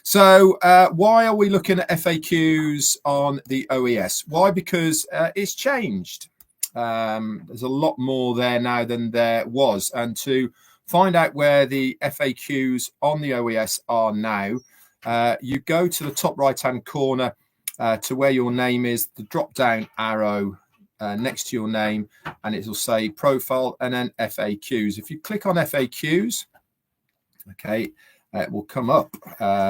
So why are we looking at FAQs on the OES? Why? Because it's changed. There's a lot more there now than there was. And to find out where the FAQs on the OES are now, you go to the top right-hand corner to where your name is, the drop-down arrow next to your name, and it will say profile and then FAQs. If you click on FAQs, okay, it will come up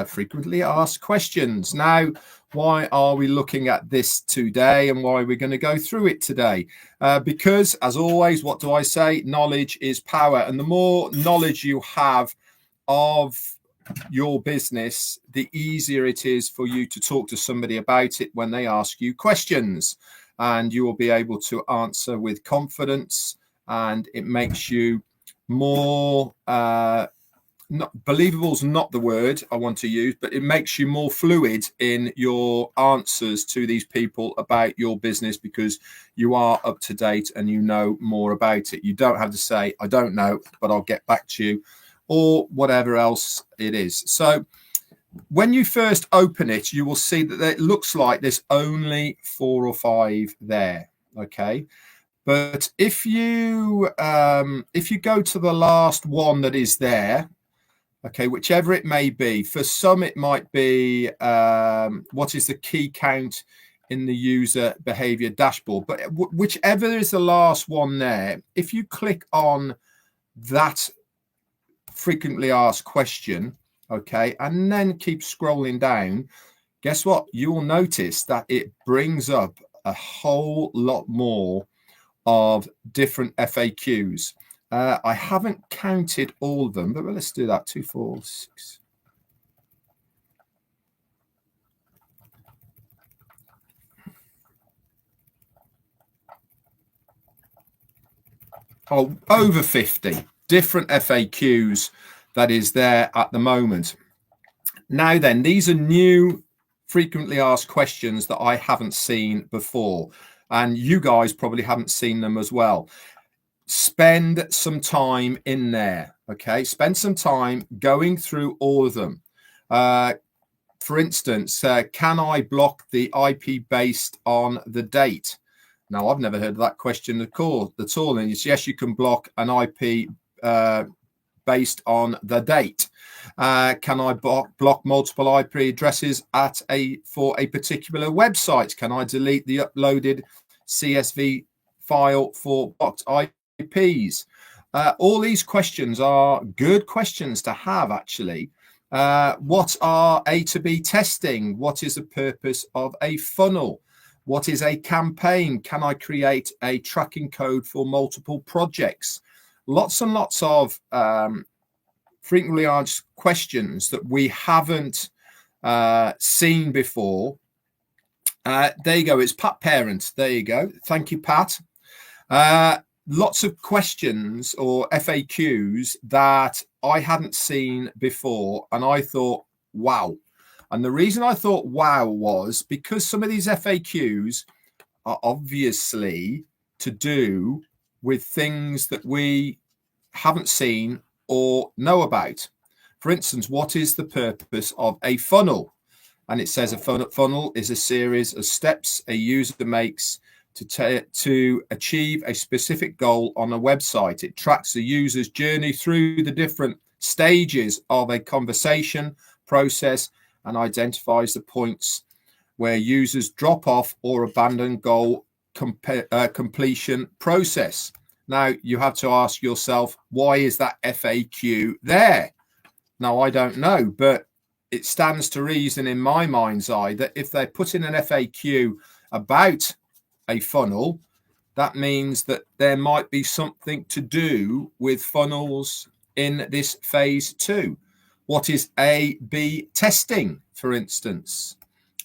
frequently asked questions. Now, why are we looking at this today and why we're going to go through it today? Because, as always, what do I say? Knowledge is power. And the more knowledge you have of your business, the easier it is for you to talk to somebody about it when they ask you questions. And you will be able to answer with confidence, and it makes you more believable is not the word I want to use, but it makes you more fluid in your answers to these people about your business, because you are up to date and you know more about it. You don't have to say, I don't know, but I'll get back to you, or whatever else it is. So when you first open it, you will see that it looks like there's only 4 or 5 there. Okay. But if you go to the last one that is there, okay, whichever it may be, for some it might be what is the key count in the user behavior dashboard. But whichever is the last one there, if you click on that frequently asked question, okay, and then keep scrolling down, guess what? You will notice that it brings up a whole lot more of different FAQs. I haven't counted all of them, but let's do that. 2, 4, 6. Oh, over 50 different FAQs that is there at the moment. Now then, these are new frequently asked questions that I haven't seen before, and you guys probably haven't seen them as well. Spend some time in there, okay? Spend some time going through all of them. For instance, can I block the IP based on the date? Now, I've never heard of that question at all. And it's yes, you can block an IP based on the date. Can I block multiple IP addresses for a particular website? Can I delete the uploaded CSV file for blocked IPs? All these questions are good questions to have, actually. What are A to B testing? What is the purpose of a funnel? What is a campaign? Can I create a tracking code for multiple projects? Lots and lots of frequently asked questions that we haven't seen before. There you go. It's Pat Parent. There you go. Thank you, Pat. Lots of questions or FAQs that I hadn't seen before, and I thought, wow. And the reason I thought wow was because some of these FAQs are obviously to do with things that we haven't seen or know about. For instance, what is the purpose of a funnel? And it says a funnel is a series of steps a user makes to achieve a specific goal on a website. It tracks the user's journey through the different stages of a conversation process and identifies the points where users drop off or abandon goal completion process. Now, you have to ask yourself, why is that FAQ there? Now, I don't know, but it stands to reason in my mind's eye that if they put in an FAQ about a funnel, that means that there might be something to do with funnels in this phase 2. What is A/B testing, for instance?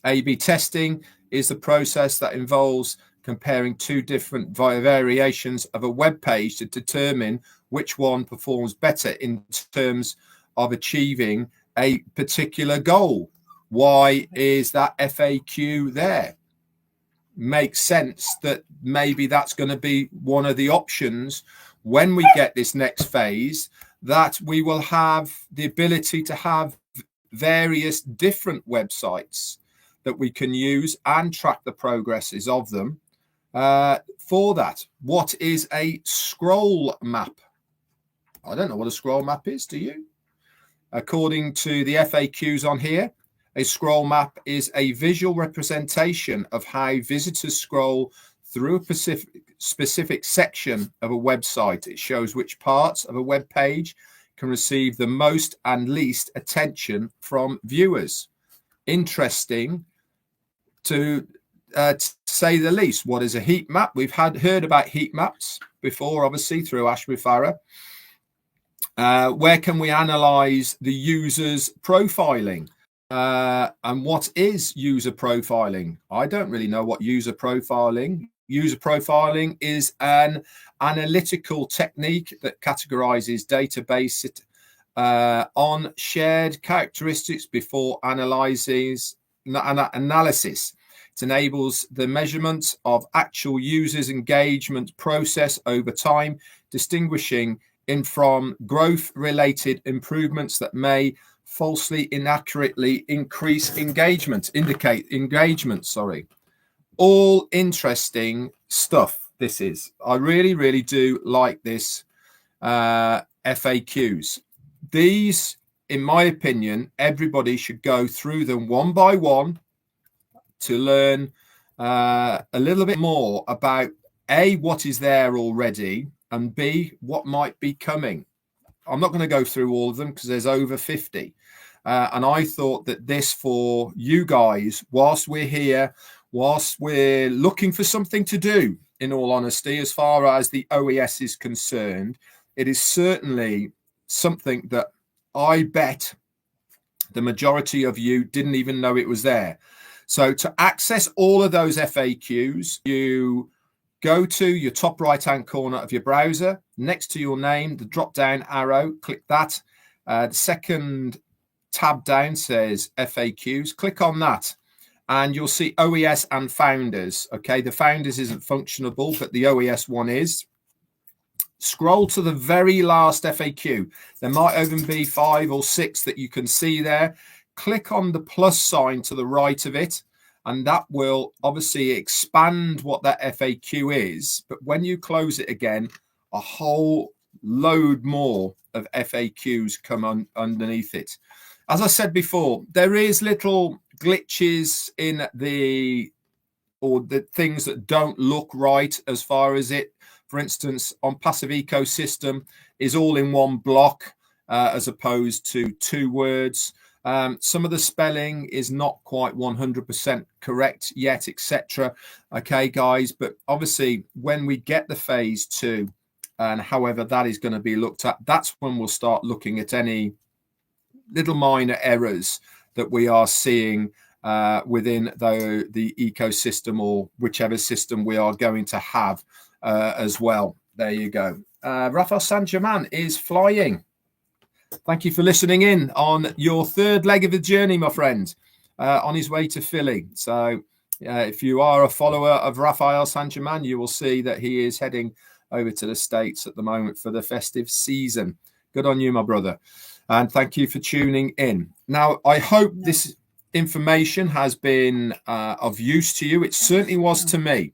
A/B testing is the process that involves comparing 2 different variations of a web page to determine which one performs better in terms of achieving a particular goal. Why is that FAQ there? Makes sense that maybe that's going to be one of the options when we get this next phase, that we will have the ability to have various different websites that we can use and track the progresses of them. For that, what is a scroll map? I don't know what a scroll map is, do you? According to the FAQs on here, a scroll map is a visual representation of how visitors scroll through a specific section of a website. It shows which parts of a web page can receive the most and least attention from viewers. Interesting to say the least. What is a heat map? We've heard about heat maps before, obviously, through Ashmi Farah. Where can we analyze the user's profiling? And what is user profiling? I don't really know what user profiling. User profiling is an analytical technique that categorizes database on shared characteristics before analysis. It enables the measurement of actual users' engagement process over time, distinguishing in from growth-related improvements that may falsely, inaccurately increase engagement, All interesting stuff, this is. I really, really do like this FAQs. These, in my opinion, everybody should go through them one by one to learn a little bit more about A, what is there already, and B, what might be coming. I'm not going to go through all of them because there's over 50. And I thought that this, for you guys, whilst we're here, whilst we're looking for something to do, in all honesty, as far as the OES is concerned, it is certainly something that I bet the majority of you didn't even know it was there. So to access all of those FAQs, you go to your top right-hand corner of your browser, next to your name, the drop-down arrow, click that. The second tab down says FAQs. Click on that, and you'll see OES and Founders. Okay, the Founders isn't functionable, but the OES one is. Scroll to the very last FAQ. There might even be 5 or 6 that you can see there. Click on the plus sign to the right of it, and that will obviously expand what that FAQ is. But when you close it again, a whole load more of FAQs come underneath it. As I said before, there is little glitches in the things that don't look right as far as it. For instance, OnPassive ecosystem is all in one block as opposed to 2 words. Some of the spelling is not quite 100% correct yet, etc. Okay, guys, but obviously when we get the phase 2 and however that is going to be looked at, that's when we'll start looking at any little minor errors that we are seeing within the ecosystem, or whichever system we are going to have as well. There you go. Rafael Saint-Germain is flying. Thank you for listening in on your 3rd leg of the journey, my friend, on his way to Philly. So if you are a follower of Rafael Saint-Germain, you will see that he is heading over to the States at the moment for the festive season. Good on you, my brother. And thank you for tuning in. Now, I hope this information has been of use to you. It certainly was to me,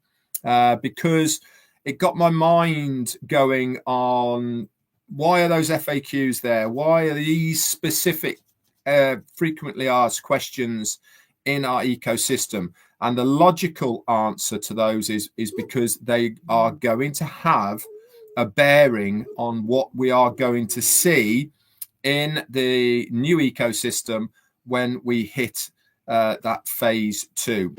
because it got my mind going on, why are those FAQs there? Why are these specific frequently asked questions in our ecosystem? And the logical answer to those is because they are going to have a bearing on what we are going to see in the new ecosystem when we hit that phase 2.